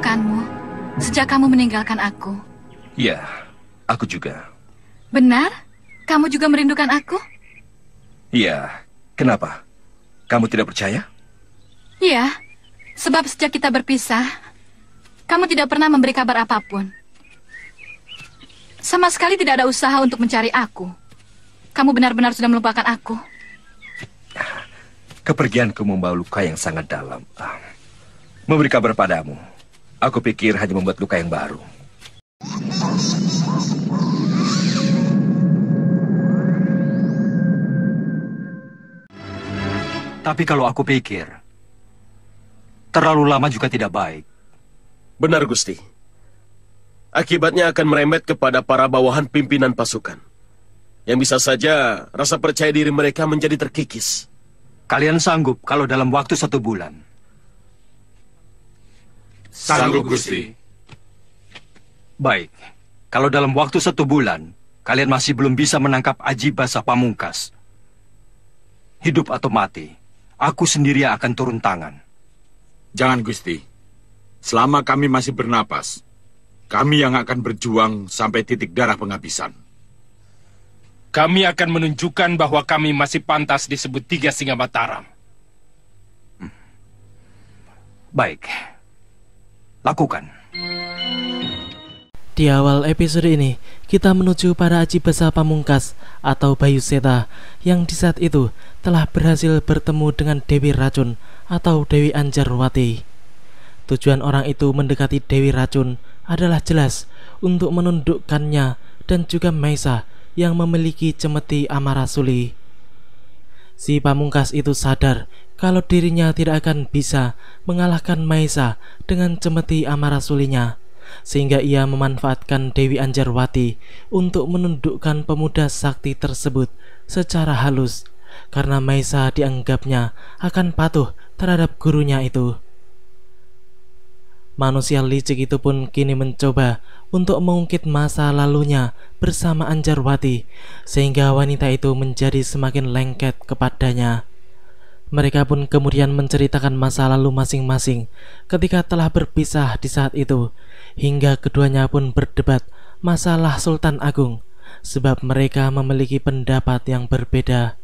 merindukanmu sejak kamu meninggalkan aku. Ya, aku juga. Benar? Kamu juga merindukan aku? Ya, kenapa? Kamu tidak percaya? Iya, sebab sejak kita berpisah, kamu tidak pernah memberi kabar apapun. Sama sekali tidak ada usaha untuk mencari aku. Kamu benar-benar sudah melupakan aku. Kepergianku membawa luka yang sangat dalam. Memberi kabar padamu, aku pikir hanya membuat luka yang baru. Tapi kalau aku pikir, terlalu lama juga tidak baik. Benar, Gusti. Akibatnya akan merembet kepada para bawahan pimpinan pasukan. Yang bisa saja rasa percaya diri mereka menjadi terkikis. Kalian sanggup kalau dalam waktu 1 bulan? Sanggup, Gusti. Baik, kalau dalam waktu 1 bulan, kalian masih belum bisa menangkap Aji Basa Pamungkas, hidup atau mati, aku sendiri akan turun tangan. Jangan, Gusti. Selama kami masih bernapas, kami yang akan berjuang sampai titik darah penghabisan. Kami akan menunjukkan bahwa kami masih pantas disebut 3 Singa Mataram. Baik, lakukan. Di awal episode ini, kita menuju para Aji Basa Pamungkas atau Bayu Seta yang di saat itu telah berhasil bertemu dengan Dewi Racun atau Dewi Anjarwati. Tujuan orang itu mendekati Dewi Racun adalah jelas untuk menundukkannya dan juga Maisa yang memiliki cemeti Amarasuli. Si Pamungkas itu sadar kalau dirinya tidak akan bisa mengalahkan Maisa dengan cemeti Amarasulinya, sehingga ia memanfaatkan Dewi Anjarwati untuk menundukkan pemuda sakti tersebut secara halus, karena Maisa dianggapnya akan patuh terhadap gurunya itu. Manusia licik itu pun kini mencoba untuk mengungkit masa lalunya bersama Anjarwati, sehingga wanita itu menjadi semakin lengket kepadanya. Mereka pun kemudian menceritakan masa lalu masing-masing ketika telah berpisah di saat itu, hingga keduanya pun berdebat masalah Sultan Agung, sebab mereka memiliki pendapat yang berbeda.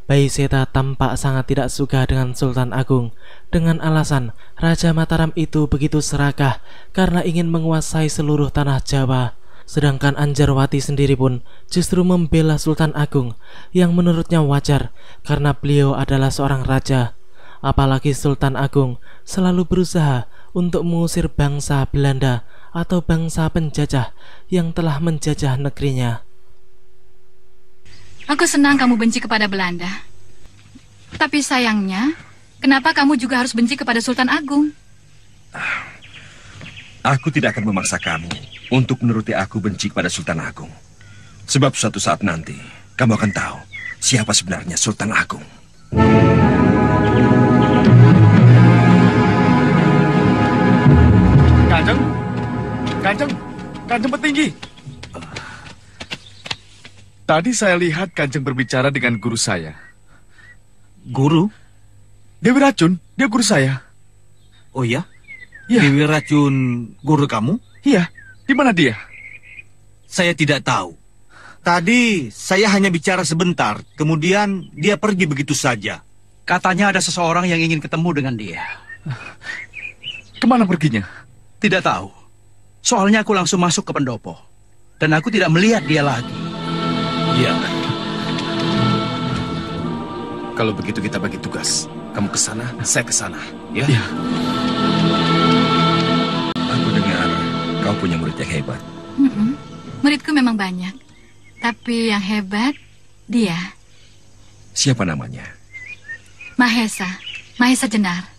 Bayi Seta tampak sangat tidak suka dengan Sultan Agung, dengan alasan Raja Mataram itu begitu serakah karena ingin menguasai seluruh tanah Jawa. Sedangkan Anjarwati sendiri pun justru membela Sultan Agung, yang menurutnya wajar karena beliau adalah seorang raja. Apalagi Sultan Agung selalu berusaha untuk mengusir bangsa Belanda atau bangsa penjajah yang telah menjajah negerinya. Aku senang kamu benci kepada Belanda. Tapi sayangnya, kenapa kamu juga harus benci kepada Sultan Agung? Aku tidak akan memaksa kamu untuk menuruti aku benci kepada Sultan Agung. Sebab suatu saat nanti, kamu akan tahu siapa sebenarnya Sultan Agung. Kanjeng Petinggi. Tadi saya lihat Kanjeng berbicara dengan guru saya. Guru? Dewi Racun, dia guru saya. Oh ya? Ya. Dewi Racun guru kamu? Iya, di mana dia? Saya tidak tahu. Tadi saya hanya bicara sebentar, kemudian dia pergi begitu saja. Katanya ada seseorang yang ingin ketemu dengan dia. Kemana perginya? Tidak tahu. Soalnya aku langsung masuk ke pendopo, dan aku tidak melihat dia lagi. Ya. Kalau begitu kita bagi tugas. Kamu ke sana, saya ke sana. Ya? Ya. Aku dengar kau punya murid yang hebat. Muridku memang banyak, tapi yang hebat dia. Siapa namanya? Mahesa, Mahesa Jenar.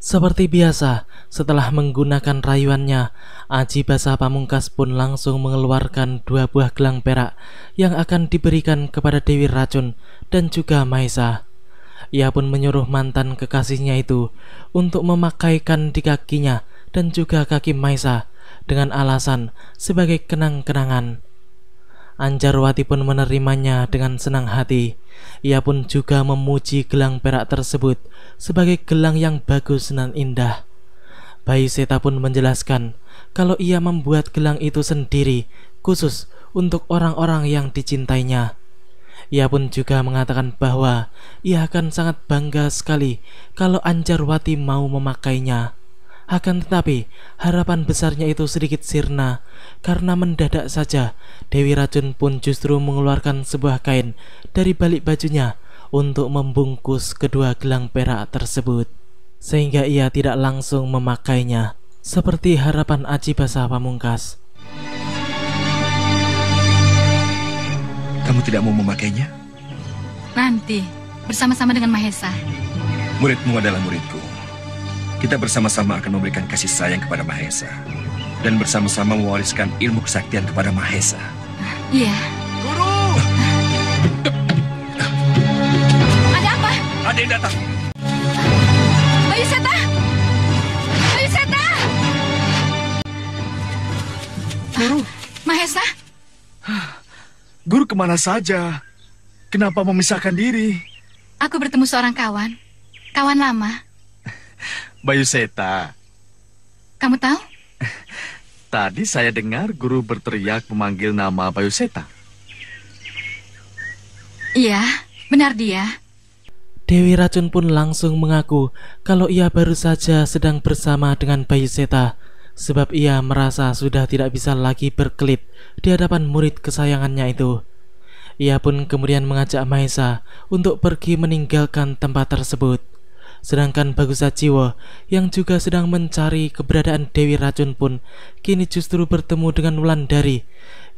Seperti biasa, setelah menggunakan rayuannya, Aji Basa Pamungkas pun langsung mengeluarkan 2 buah gelang perak yang akan diberikan kepada Dewi Racun dan juga Maisa. Ia pun menyuruh mantan kekasihnya itu untuk memakaikan di kakinya dan juga kaki Maisa dengan alasan sebagai kenang-kenangan. Anjarwati pun menerimanya dengan senang hati. Ia pun juga memuji gelang perak tersebut sebagai gelang yang bagus dan indah. Bayi Seta pun menjelaskan kalau ia membuat gelang itu sendiri khusus untuk orang-orang yang dicintainya. Ia pun juga mengatakan bahwa ia akan sangat bangga sekali kalau Anjarwati mau memakainya. Akan tetapi harapan besarnya itu sedikit sirna karena mendadak saja Dewi Racun pun justru mengeluarkan sebuah kain dari balik bajunya untuk membungkus kedua gelang perak tersebut, sehingga ia tidak langsung memakainya seperti harapan Aji Basa Pamungkas. Kamu tidak mau memakainya? Nanti, bersama-sama dengan Mahesa. Muridmu adalah muridku. Kita bersama-sama akan memberikan kasih sayang kepada Mahesa dan bersama-sama mewariskan ilmu kesaktian kepada Mahesa. Iya. Guru! Ada apa? Ada yang datang. Bayu Seta! Bayu Seta! Guru, Mahesa? guru kemana saja? Kenapa memisahkan diri? Aku bertemu seorang kawan. Kawan lama. Bayu Seta, Kamu tahu? tadi saya dengar guru berteriak memanggil nama Bayu Seta. Iya, benar dia. Dewi Racun pun langsung mengaku kalau ia baru saja sedang bersama dengan Bayu Seta, sebab ia merasa sudah tidak bisa lagi berkelit di hadapan murid kesayangannya itu. Ia pun kemudian mengajak Mahesa untuk pergi meninggalkan tempat tersebut. Sedangkan Bagus Sajiwo yang juga sedang mencari keberadaan Dewi Racun pun kini justru bertemu dengan Wulandari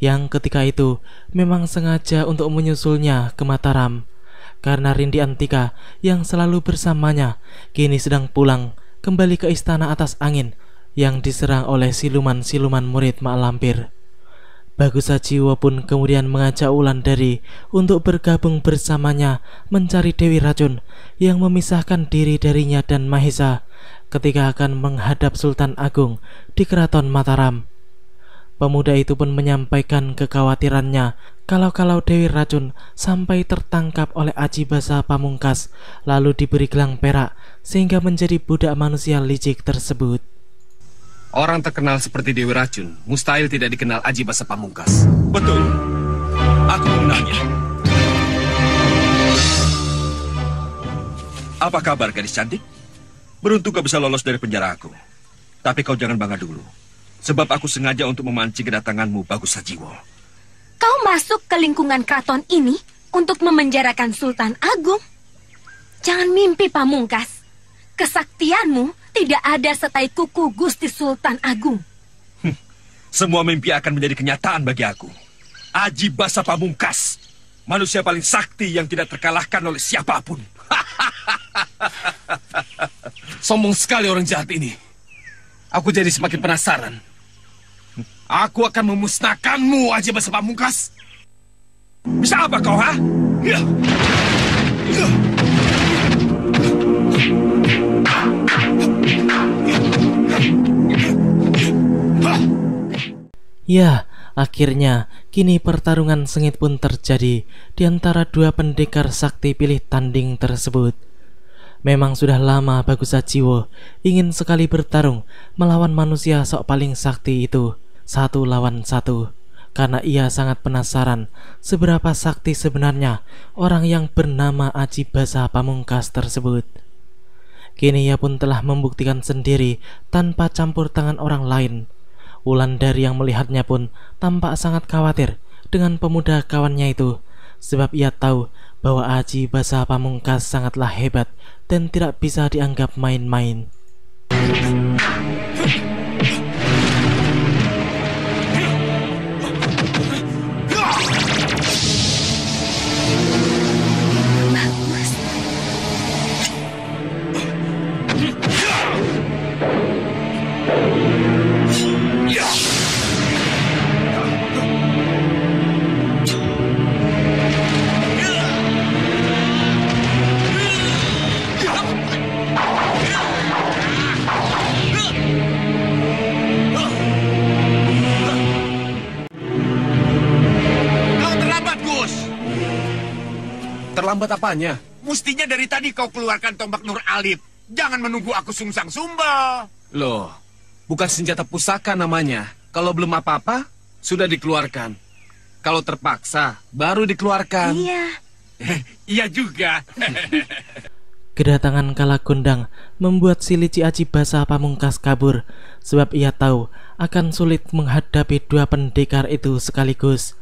yang ketika itu memang sengaja untuk menyusulnya ke Mataram, karena Rindi Antika yang selalu bersamanya kini sedang pulang kembali ke istana atas angin yang diserang oleh siluman-siluman murid Mak Lampir. Bagus Sajiwo pun kemudian mengajak Wulandari untuk bergabung bersamanya mencari Dewi Racun yang memisahkan diri darinya dan Mahesa ketika akan menghadap Sultan Agung di Keraton Mataram. Pemuda itu pun menyampaikan kekhawatirannya kalau Dewi Racun sampai tertangkap oleh Aji Basa Pamungkas lalu diberi gelang perak sehingga menjadi budak manusia licik tersebut. Orang terkenal seperti Dewi Racun mustahil tidak dikenal Aji Basa Pamungkas. Betul. Aku mengenalnya. Apa kabar, gadis cantik? Beruntung kau bisa lolos dari penjara aku. Tapi kau jangan bangga dulu, sebab aku sengaja untuk memancing kedatanganmu, Bagus Sajiwo. Kau masuk ke lingkungan keraton ini untuk memenjarakan Sultan Agung? Jangan mimpi, Pamungkas. Kesaktianmu tidak ada setai kuku Gusti Sultan Agung. Semua mimpi akan menjadi kenyataan bagi aku. Aji Basa Pamungkas, manusia paling sakti yang tidak terkalahkan oleh siapapun. Sombong sekali orang jahat ini. Aku jadi semakin penasaran. Aku akan memusnahkanmu, Aji Basa Pamungkas. Bisa apa kau, ha? Ya, akhirnya kini pertarungan sengit pun terjadi di antara dua pendekar sakti pilih tanding tersebut. Memang sudah lama Bagus Sajiwo ingin sekali bertarung melawan manusia sok paling sakti itu, 1 lawan 1, karena ia sangat penasaran seberapa sakti sebenarnya orang yang bernama Aji Basa Pamungkas tersebut. Kini ia pun telah membuktikan sendiri tanpa campur tangan orang lain. Wulandari yang melihatnya pun tampak sangat khawatir dengan pemuda kawannya itu, sebab ia tahu bahwa Aji Basa Pamungkas sangatlah hebat dan tidak bisa dianggap main-main. Terlambat apanya? Mestinya dari tadi kau keluarkan tombak Nur Alif. Jangan menunggu aku sungsang sumba. Loh, bukan senjata pusaka namanya. Kalau belum apa-apa, sudah dikeluarkan. Kalau terpaksa, baru dikeluarkan. Iya. Iya juga. Kedatangan Kalagundang membuat si Lici Aji Basa Pamungkas kabur, sebab ia tahu akan sulit menghadapi dua pendekar itu sekaligus.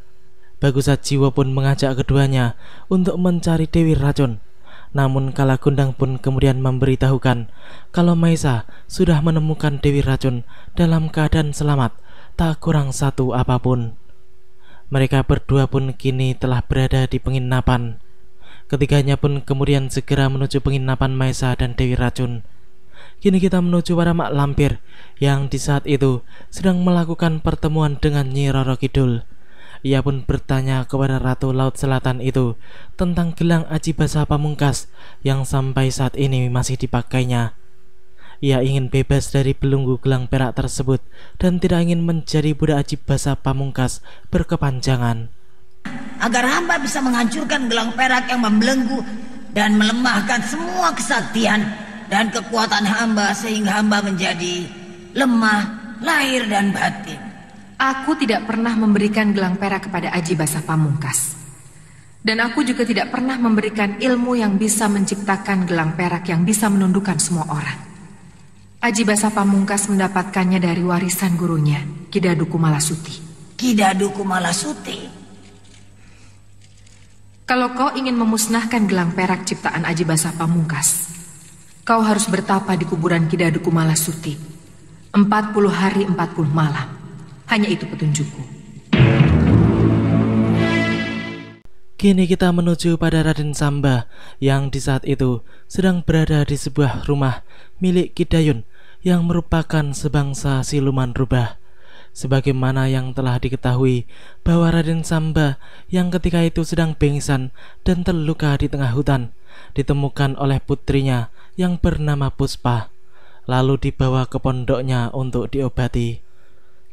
Bagusa Jiwo pun mengajak keduanya untuk mencari Dewi Racun. Namun Kalagundang pun kemudian memberitahukan kalau Maisa sudah menemukan Dewi Racun dalam keadaan selamat, tak kurang satu apapun. Mereka berdua pun kini telah berada di penginapan. Ketiganya pun kemudian segera menuju penginapan Maisa dan Dewi Racun. Kini kita menuju para Mak Lampir yang di saat itu sedang melakukan pertemuan dengan Nyi Roro Kidul. Ia pun bertanya kepada Ratu Laut Selatan itu tentang gelang Aji Basa Pamungkas yang sampai saat ini masih dipakainya. Ia ingin bebas dari belenggu gelang perak tersebut dan tidak ingin menjadi budak Aji Basa Pamungkas berkepanjangan. Agar hamba bisa menghancurkan gelang perak yang membelenggu dan melemahkan semua kesaktian dan kekuatan hamba sehingga hamba menjadi lemah lahir dan batin. Aku tidak pernah memberikan gelang perak kepada Aji Basa Pamungkas. Dan aku juga tidak pernah memberikan ilmu yang bisa menciptakan gelang perak yang bisa menundukkan semua orang. Aji Basa Pamungkas mendapatkannya dari warisan gurunya, Kidadu Kumalasuti. Kidadu Kumalasuti? Kalau kau ingin memusnahkan gelang perak ciptaan Aji Basa Pamungkas, kau harus bertapa di kuburan Kidadu Kumalasuti 40 hari 40 malam. Hanya itu petunjukku. Kini kita menuju pada Raden Samba yang di saat itu sedang berada di sebuah rumah milik Kidayun yang merupakan sebangsa siluman rubah. Sebagaimana yang telah diketahui bahwa Raden Samba yang ketika itu sedang pingsan dan terluka di tengah hutan ditemukan oleh putrinya yang bernama Puspa, lalu dibawa ke pondoknya untuk diobati.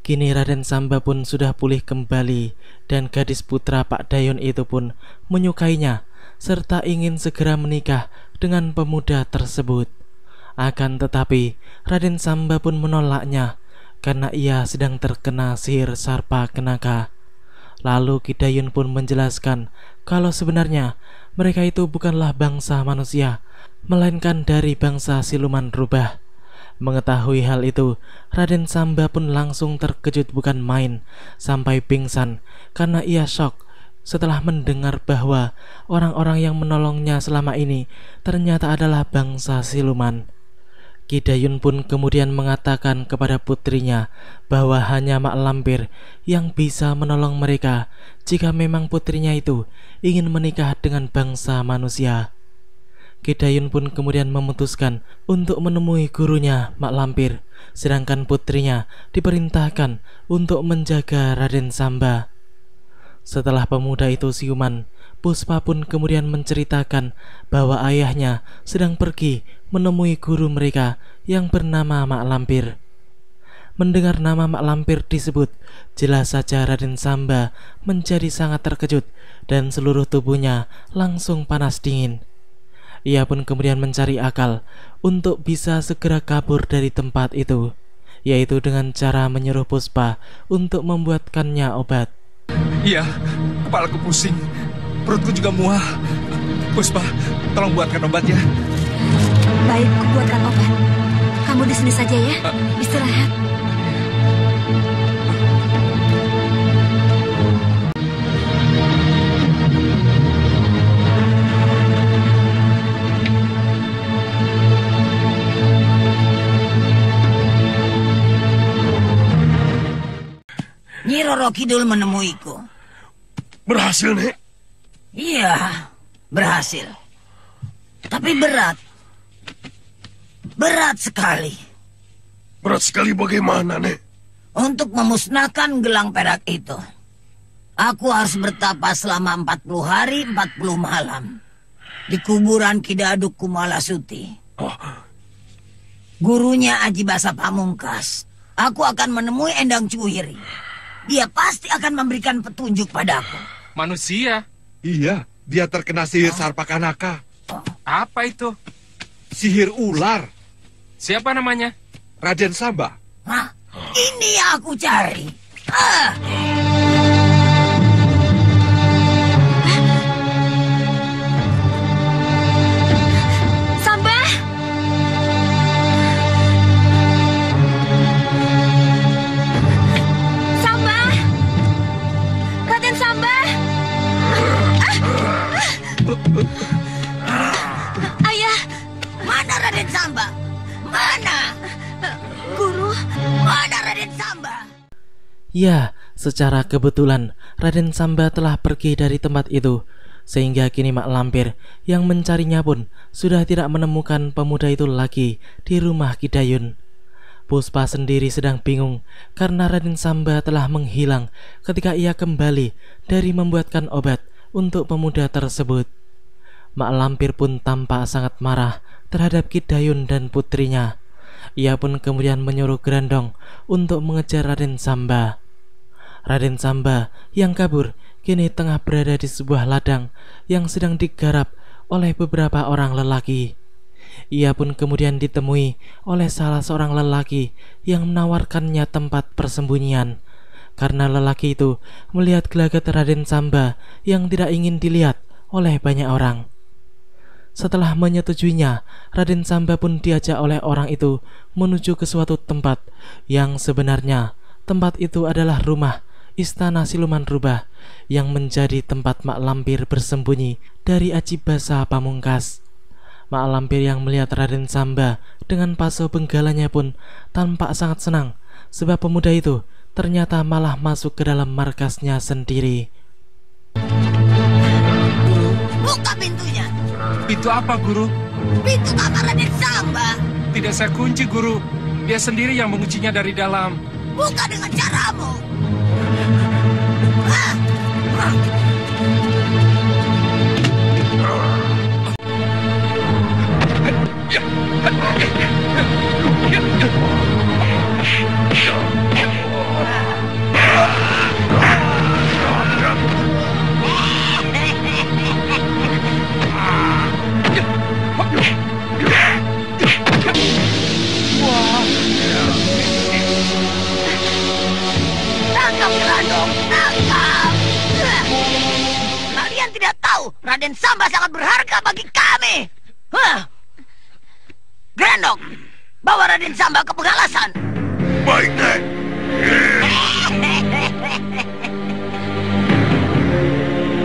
Kini Raden Samba pun sudah pulih kembali dan gadis putra Pak Dayun itu pun menyukainya serta ingin segera menikah dengan pemuda tersebut. Akan tetapi Raden Samba pun menolaknya karena ia sedang terkena sihir Sarpa Kenaka. Lalu Kidayun pun menjelaskan kalau sebenarnya mereka itu bukanlah bangsa manusia, melainkan dari bangsa siluman rubah. Mengetahui hal itu, Raden Samba pun langsung terkejut bukan main sampai pingsan karena ia syok setelah mendengar bahwa orang-orang yang menolongnya selama ini ternyata adalah bangsa siluman. Kidayun pun kemudian mengatakan kepada putrinya bahwa hanya Mak Lampir yang bisa menolong mereka jika memang putrinya itu ingin menikah dengan bangsa manusia. Kidayun pun kemudian memutuskan untuk menemui gurunya Mak Lampir, sedangkan putrinya diperintahkan untuk menjaga Raden Samba. Setelah pemuda itu siuman, Puspa pun kemudian menceritakan bahwa ayahnya sedang pergi menemui guru mereka yang bernama Mak Lampir. Mendengar nama Mak Lampir disebut, jelas saja Raden Samba menjadi sangat terkejut dan seluruh tubuhnya langsung panas dingin. Ia pun kemudian mencari akal untuk bisa segera kabur dari tempat itu, yaitu dengan cara menyuruh Puspa untuk membuatkannya obat. Iya, kepalaku pusing, perutku juga mual. Puspa, tolong buatkan obat ya. Baik, kubuatkan obat. Kamu di sini saja ya, istirahat. Nyi Roro Kidul menemuiku. Berhasil, Nek? Iya, berhasil. Tapi berat. Berat sekali. Berat sekali bagaimana, Nek? Untuk memusnahkan gelang perak itu, aku harus bertapa selama 40 hari 40 malam di kuburan Kidadu Kumalasuti. Gurunya Aji Basa Pamungkas. Aku akan menemui Endang Cuwiri. Dia pasti akan memberikan petunjuk padaku. Manusia? Iya, dia terkena sihir Sarpakanaka. Apa itu? Sihir ular. Siapa namanya? Raden Samba. Hah? Ini yang aku cari. Samba! Samba! Raden Samba! Ayah! Mana Raden Samba? Mana? Guru! Mana Raden Samba? Ya, secara kebetulan Raden Samba telah pergi dari tempat itu, sehingga kini Mak Lampir yang mencarinya pun sudah tidak menemukan pemuda itu lagi di rumah Ki Dayun. Puspa sendiri sedang bingung karena Raden Samba telah menghilang ketika ia kembali dari membuatkan obat untuk pemuda tersebut. Mak Lampir pun tampak sangat marah terhadap Ki Dayun dan putrinya. Ia pun kemudian menyuruh Grandong untuk mengejar Raden Samba. Raden Samba yang kabur kini tengah berada di sebuah ladang yang sedang digarap oleh beberapa orang lelaki. Ia pun kemudian ditemui oleh salah seorang lelaki yang menawarkannya tempat persembunyian, karena lelaki itu melihat gelagat Raden Samba yang tidak ingin dilihat oleh banyak orang. Setelah menyetujuinya, Raden Samba pun diajak oleh orang itu menuju ke suatu tempat yang sebenarnya tempat itu adalah rumah Istana Siluman Rubah yang menjadi tempat Mak Lampir bersembunyi dari Aji Basa Pamungkas. Mak Lampir yang melihat Raden Samba dengan paso benggalanya pun tampak sangat senang, sebab pemuda itu ternyata malah masuk ke dalam markasnya sendiri. Buka pintunya. Pintu apa, Guru? Pintu kamar Raden Samba. Tidak saya kunci, Guru. Dia sendiri yang menguncinya dari dalam. Buka dengan caramu. Tangkap Grandong, tangkap! Kalian tidak tahu Raden Samba sangat berharga bagi kami. Grandong, bawa Raden Samba ke pengalasan. Baik, Nek.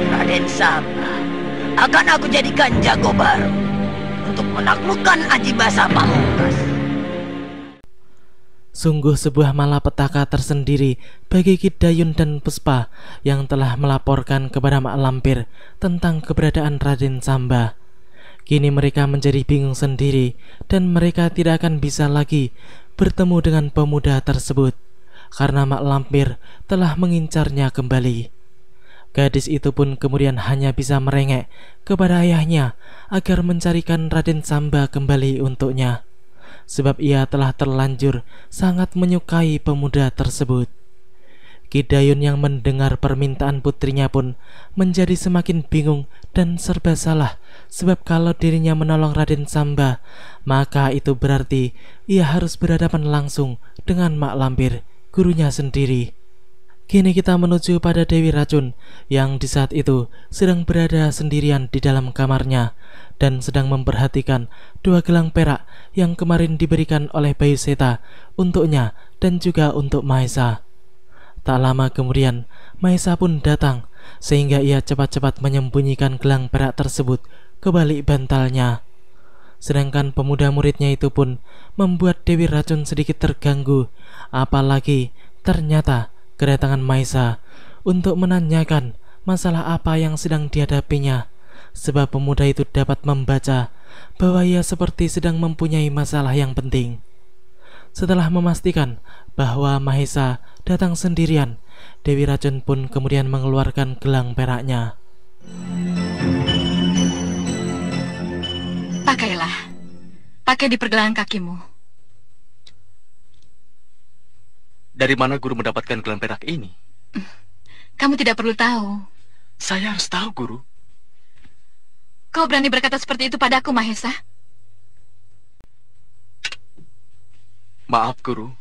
Raden Samba akan aku jadikan jago baru untuk menaklukkan Aji Basa Pamungkas. Sungguh sebuah malapetaka tersendiri bagi Ki Dayun dan Puspa yang telah melaporkan kepada Mak Lampir tentang keberadaan Raden Samba. Kini mereka menjadi bingung sendiri dan mereka tidak akan bisa lagi bertemu dengan pemuda tersebut karena Mak Lampir telah mengincarnya kembali. Gadis itu pun kemudian hanya bisa merengek kepada ayahnya agar mencarikan Raden Samba kembali untuknya, sebab ia telah terlanjur sangat menyukai pemuda tersebut. Ki Dayun yang mendengar permintaan putrinya pun menjadi semakin bingung dan serba salah, sebab kalau dirinya menolong Raden Samba, maka itu berarti ia harus berhadapan langsung dengan Mak Lampir, gurunya sendiri. Kini kita menuju pada Dewi Racun yang di saat itu sedang berada sendirian di dalam kamarnya dan sedang memperhatikan dua gelang perak yang kemarin diberikan oleh Bayu Seta untuknya dan juga untuk Mahesa. Tak lama kemudian Mahesa pun datang sehingga ia cepat-cepat menyembunyikan gelang perak tersebut ke balik bantalnya. Sedangkan pemuda muridnya itu pun membuat Dewi Racun sedikit terganggu, apalagi ternyata kedatangan Mahesa untuk menanyakan masalah apa yang sedang dihadapinya, sebab pemuda itu dapat membaca bahwa ia seperti sedang mempunyai masalah yang penting. Setelah memastikan bahwa Mahesa datang sendirian, Dewi Racun pun kemudian mengeluarkan gelang peraknya. Pakailah, pakai di pergelangan kakimu. Dari mana guru mendapatkan gelang perak ini? Kamu tidak perlu tahu. Saya harus tahu, Guru. Kau berani berkata seperti itu padaku, Mahesa? Maaf, Guru.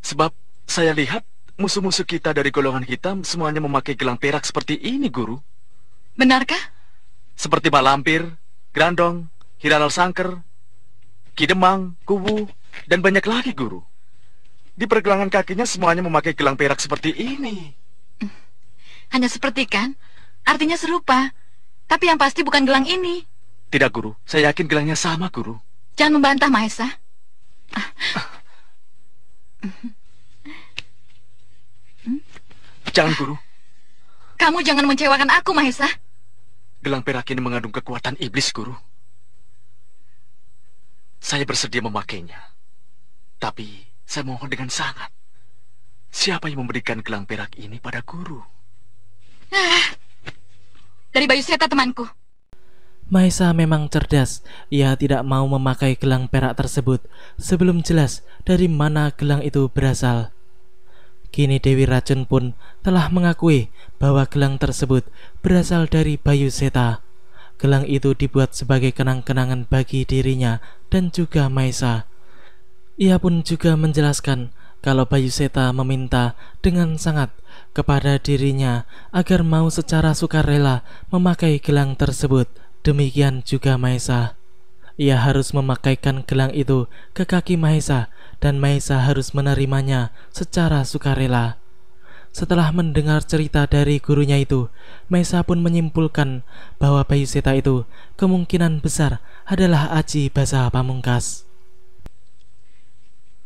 Sebab saya lihat musuh-musuh kita dari golongan hitam semuanya memakai gelang perak seperti ini, Guru. Benarkah? Seperti Mak Lampir, Grandong, Hiranal Sangker, Kidemang, Kubu, dan banyak lagi, Guru. Di pergelangan kakinya semuanya memakai gelang perak seperti ini. Hanya seperti kan? Artinya serupa. Tapi yang pasti bukan gelang ini. Tidak, Guru. Saya yakin gelangnya sama, Guru. Jangan membantah, Mahesa. Jangan, Guru. Kamu jangan mengecewakan aku, Mahesa. Gelang perak ini mengandung kekuatan iblis, Guru. Saya bersedia memakainya. Tapi saya mohon dengan sangat. Siapa yang memberikan gelang perak ini pada Guru? Dari Bayu Seta, temanku. Mahesa memang cerdas. Ia tidak mau memakai gelang perak tersebut sebelum jelas dari mana gelang itu berasal. Kini Dewi Racun pun telah mengakui bahwa gelang tersebut berasal dari Bayu Seta. Gelang itu dibuat sebagai kenang-kenangan bagi dirinya dan juga Mahesa. Ia pun juga menjelaskan kalau Bayu Seta meminta dengan sangat kepada dirinya agar mau secara sukarela memakai gelang tersebut. Demikian juga Mahesa. Ia harus memakaikan gelang itu ke kaki Mahesa dan Mahesa harus menerimanya secara sukarela. Setelah mendengar cerita dari gurunya itu, Mahesa pun menyimpulkan bahwa Bayu Seta itu kemungkinan besar adalah Aji Basa Pamungkas.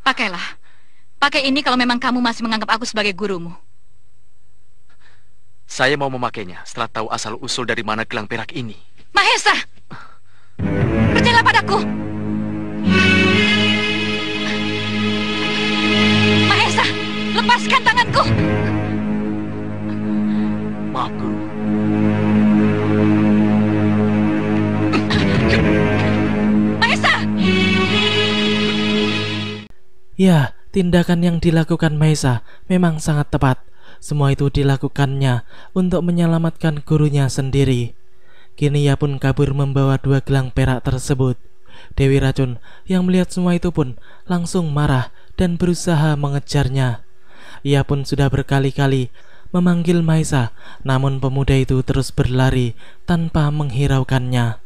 Pakailah. Pakai ini kalau memang kamu masih menganggap aku sebagai gurumu. Saya mau memakainya setelah tahu asal-usul dari mana gelang perak ini. Mahesa! Percayalah padaku! Mahesa! Lepaskan tanganku! Maaf, Guru. Mahesa! Ya, tindakan yang dilakukan Mahesa memang sangat tepat. Semua itu dilakukannya untuk menyelamatkan gurunya sendiri. Kini ia pun kabur membawa 2 gelang perak tersebut. Dewi Racun yang melihat semua itu pun langsung marah dan berusaha mengejarnya. Ia pun sudah berkali-kali memanggil Mahesa, namun pemuda itu terus berlari tanpa menghiraukannya.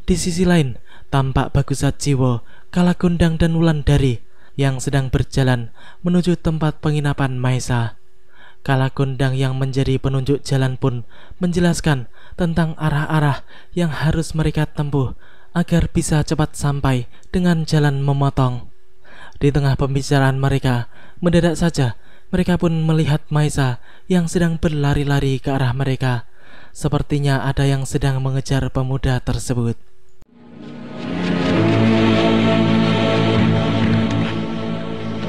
Di sisi lain, tampak Bagusat Jiwo, Kalagondang dan Wulandari yang sedang berjalan menuju tempat penginapan Mahesa. Kalagondang yang menjadi penunjuk jalan pun menjelaskan tentang arah-arah yang harus mereka tempuh agar bisa cepat sampai dengan jalan memotong. Di tengah pembicaraan mereka, mendadak saja mereka pun melihat Mahesa yang sedang berlari-lari ke arah mereka. Sepertinya ada yang sedang mengejar pemuda tersebut.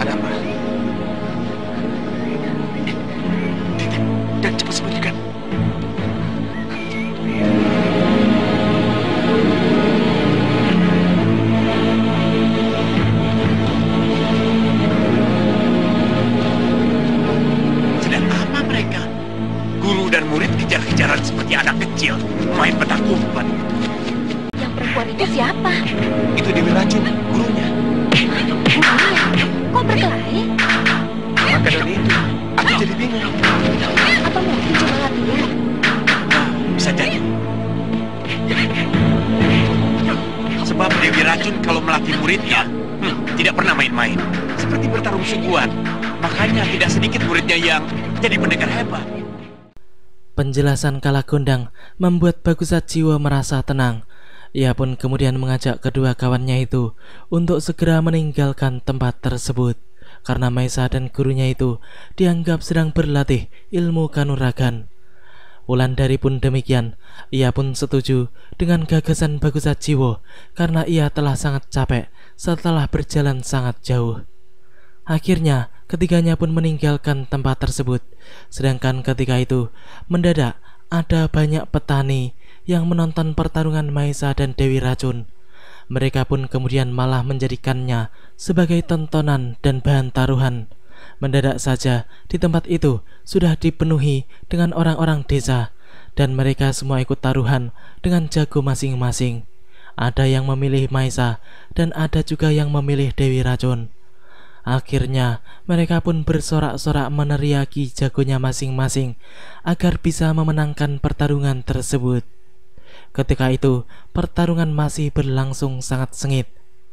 Ada apa? Dan cepat sembunyikan. Sedang apa mereka? Guru dan murid kejar-kejaran seperti anak kecil, main petak umpet. Yang perempuan itu siapa? Itu Dewi Racun, gurunya. Gurunya? Kok berkelahi? Maka dari itu, aku jadi bingung. Apa mungkin cuma latihan? Bisa jadi. Sebab Dewi Racun kalau melatih muridnya, tidak pernah main-main. Seperti bertarung sungguhan. Makanya tidak sedikit muridnya yang jadi pendekar hebat. Penjelasan Kalagondang membuat Bagusat Jiwo merasa tenang. Ia pun kemudian mengajak kedua kawannya itu untuk segera meninggalkan tempat tersebut, karena Mahesa dan gurunya itu dianggap sedang berlatih ilmu kanuragan. Wulandari pun demikian. Ia pun setuju dengan gagasan Bagusat Jiwo karena ia telah sangat capek setelah berjalan sangat jauh. Akhirnya ketiganya pun meninggalkan tempat tersebut. Sedangkan ketika itu mendadak ada banyak petani yang menonton pertarungan Mahesa dan Dewi Racun. Mereka pun kemudian malah menjadikannya sebagai tontonan dan bahan taruhan. Mendadak saja di tempat itu sudah dipenuhi dengan orang-orang desa. dan mereka semua ikut taruhan dengan jago masing-masing. Ada yang memilih Maesa dan ada juga yang memilih Dewi Racun. Akhirnya mereka pun bersorak-sorak meneriaki jagonya masing-masing agar bisa memenangkan pertarungan tersebut. Ketika itu pertarungan masih berlangsung sangat sengit.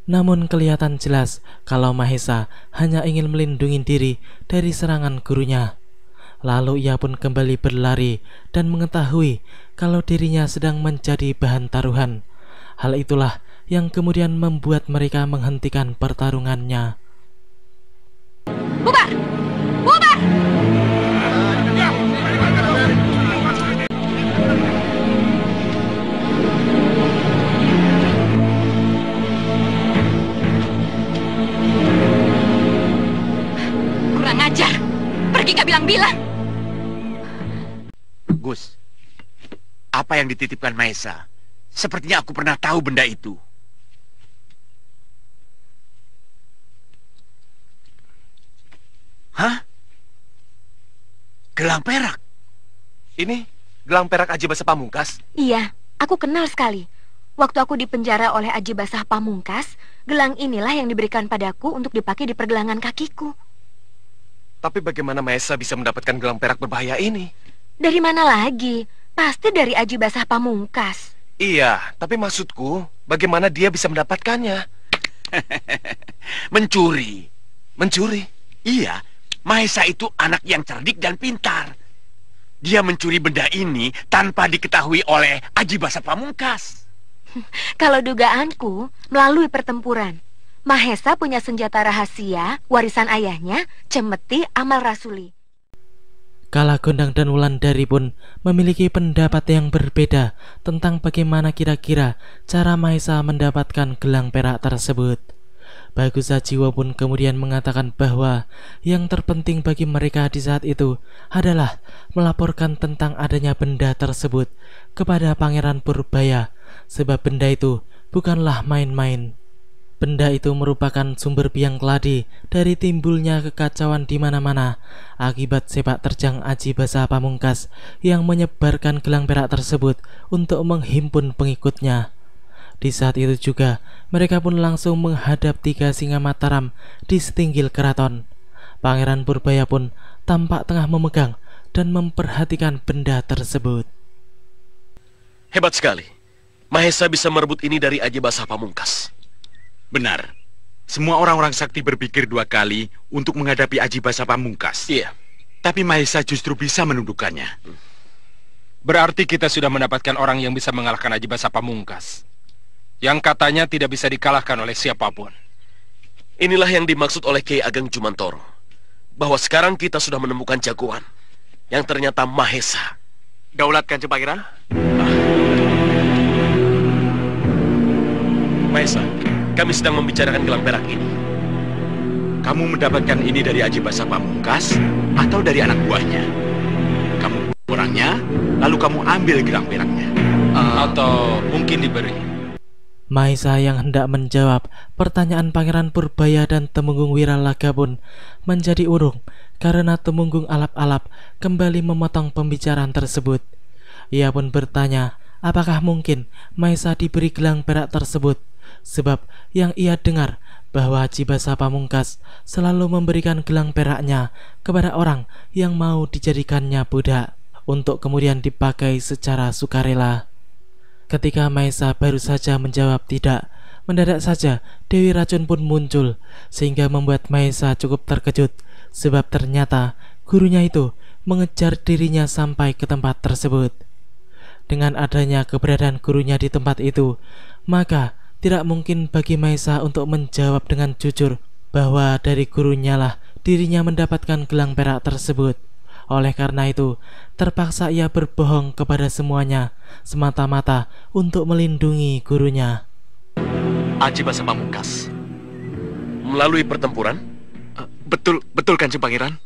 Namun kelihatan jelas kalau Mahesa hanya ingin melindungi diri dari serangan gurunya. Lalu ia pun kembali berlari dan mengetahui kalau dirinya sedang menjadi bahan taruhan. Hal itulah yang kemudian membuat mereka menghentikan pertarungannya. Bubar! Bubar! Kurang ajar! Pergi gak bilang-bilang! Gus, apa yang dititipkan Maesa? Sepertinya aku pernah tahu benda itu. Hah? Gelang perak? Ini gelang perak Aji Basah Pamungkas? Iya, aku kenal sekali. Waktu aku dipenjara oleh Aji Basah Pamungkas, gelang inilah yang diberikan padaku untuk dipakai di pergelangan kakiku. Tapi bagaimana Maesa bisa mendapatkan gelang perak berbahaya ini? Dari mana lagi? Pasti dari Aji Basah Pamungkas. Iya, tapi maksudku, bagaimana dia bisa mendapatkannya? Mencuri. Mencuri? Iya, Maesa itu anak yang cerdik dan pintar. Dia mencuri benda ini tanpa diketahui oleh Aji Basah Pamungkas. Kalau dugaanku, melalui pertempuran. Mahesa punya senjata rahasia, warisan ayahnya, cemeti amal rasuli. Kala Gondang dan Wulandari pun memiliki pendapat yang berbeda tentang bagaimana kira-kira cara Mahesa mendapatkan gelang perak tersebut. Bagus Sajiwo pun kemudian mengatakan bahwa yang terpenting bagi mereka di saat itu adalah melaporkan tentang adanya benda tersebut kepada Pangeran Purbaya, sebab benda itu bukanlah main-main. Benda itu merupakan sumber biang keladi dari timbulnya kekacauan di mana-mana akibat sepak terjang Aji Basah Pamungkas yang menyebarkan gelang perak tersebut untuk menghimpun pengikutnya. Di saat itu juga mereka pun langsung menghadap 3 singa Mataram di setinggil keraton. Pangeran Purbaya pun tampak tengah memegang dan memperhatikan benda tersebut. Hebat sekali. Mahesa bisa merebut ini dari Aji Basah Pamungkas. Benar. Semua orang-orang sakti berpikir 2 kali untuk menghadapi Aji Basah Pamungkas. Iya. Tapi Mahesa justru bisa menundukkannya. Berarti kita sudah mendapatkan orang yang bisa mengalahkan Aji Basah Pamungkas, yang katanya tidak bisa dikalahkan oleh siapapun. Inilah yang dimaksud oleh Kiai Ageng Jumantoro, bahwa sekarang kita sudah menemukan jagoan yang ternyata Mahesa. Daulat Kanjeng Pangeran? Mahesa, kami sedang membicarakan gelang perak ini. Kamu mendapatkan ini dari Aji Basah Pamungkas atau dari anak buahnya? Kamu orangnya, lalu kamu ambil gelang peraknya. Atau mungkin diberi. Mahesa yang hendak menjawab pertanyaan Pangeran Purbaya dan Temunggung Wiralaga pun menjadi urung karena Temunggung Alap-Alap kembali memotong pembicaraan tersebut. Ia pun bertanya apakah mungkin Mahesa diberi gelang perak tersebut, sebab yang ia dengar bahwa Aji Basah Pamungkas selalu memberikan gelang peraknya kepada orang yang mau dijadikannya budak untuk kemudian dipakai secara sukarela. Ketika Mahesa baru saja menjawab tidak, mendadak saja Dewi Racun pun muncul, sehingga membuat Mahesa cukup terkejut, sebab ternyata gurunya itu mengejar dirinya sampai ke tempat tersebut. Dengan adanya keberadaan gurunya di tempat itu, maka tidak mungkin bagi Mahesa untuk menjawab dengan jujur bahwa dari gurunya lah dirinya mendapatkan gelang perak tersebut. Oleh karena itu, terpaksa ia berbohong kepada semuanya, semata-mata untuk melindungi gurunya. Aji Basah Pamungkas. Melalui pertempuran? Betul Kanjeng Pangeran.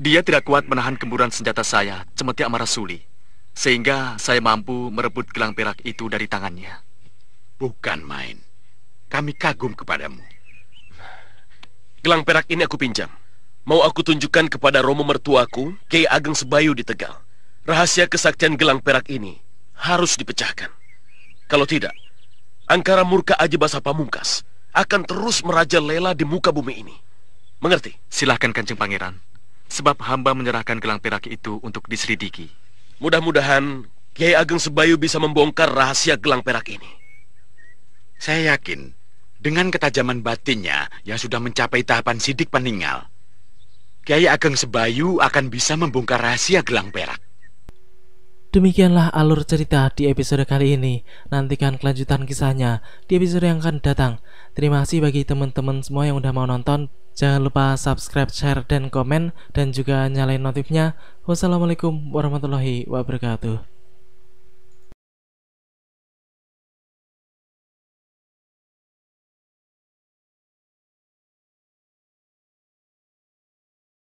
Dia tidak kuat menahan gemburan senjata saya, cemeti amal rasuli, sehingga saya mampu merebut gelang perak itu dari tangannya. Bukan main. Kami kagum kepadamu. Gelang perak ini aku pinjam. Mau aku tunjukkan kepada Romo mertuaku, Kiai Ageng Sebayu di Tegal. rahasia kesaktian gelang perak ini harus dipecahkan. Kalau tidak, angkara murka Aji Basa Pamungkas akan terus merajalela di muka bumi ini. Mengerti? Silahkan Kanjeng Pangeran. Sebab hamba menyerahkan gelang perak itu untuk diselidiki. Mudah-mudahan Kiai Ageng Sebayu bisa membongkar rahasia gelang perak ini. Saya yakin dengan ketajaman batinnya yang sudah mencapai tahapan sidik peninggal, Kiai Ageng Sebayu akan bisa membongkar rahasia gelang perak. Demikianlah alur cerita di episode kali ini. Nantikan kelanjutan kisahnya di episode yang akan datang. Terima kasih bagi teman-teman semua yang udah mau nonton. Jangan lupa subscribe, share, dan komen, dan juga nyalain notifnya. Wassalamualaikum warahmatullahi wabarakatuh.